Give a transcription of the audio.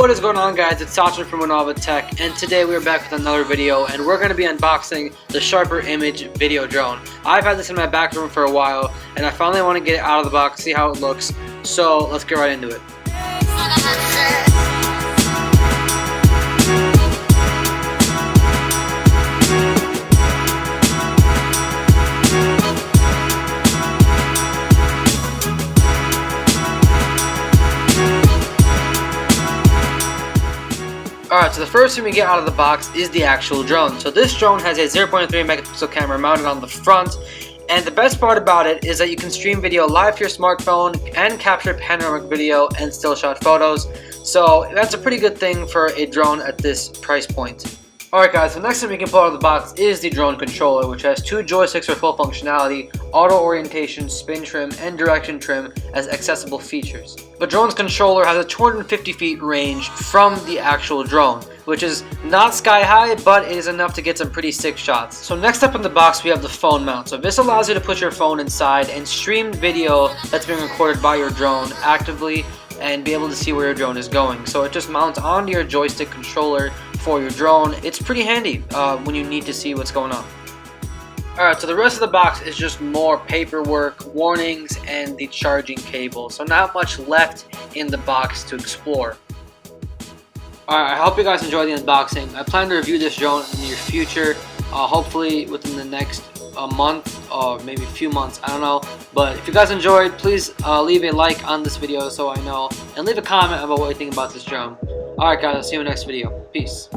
What is going on, guys? It's Sachin from Winova Tech, and today we're back with another video, and we're going to be unboxing the Sharper Image video drone. I've had this in my back room for a while, and I finally want to get it out of the box, see how it looks. So let's get right into it. Alright, so the first thing we get out of the box is the actual drone. So this drone has a 0.3 megapixel camera mounted on the front, and the best part about it is that you can stream video live to your smartphone and capture panoramic video and still shot photos. So that's a pretty good thing for a drone at this price point. Alright guys, the next thing we can pull out of the box is the drone controller, which has two joysticks for full functionality, auto orientation, spin trim, and direction trim as accessible features. The drone's controller has a 250 feet range from the actual drone, which is not sky high, but it is enough to get some pretty sick shots. So next up in the box we have the phone mount. So this allows you to put your phone inside and stream video that's being recorded by your drone actively and be able to see where your drone is going. So it just mounts onto your joystick controller for your drone. It's pretty handy when you need to see what's going on. Alright, so the rest of the box is just more paperwork, warnings, and the charging cable. So not much left in the box to explore. Alright, I hope you guys enjoyed the unboxing. I plan to review this drone in the near future, hopefully within the next month or maybe a few months, I don't know. But if you guys enjoyed, please leave a like on this video so I know, and leave a comment about what you think about this drone. Alright guys, I'll see you in the next video. Peace.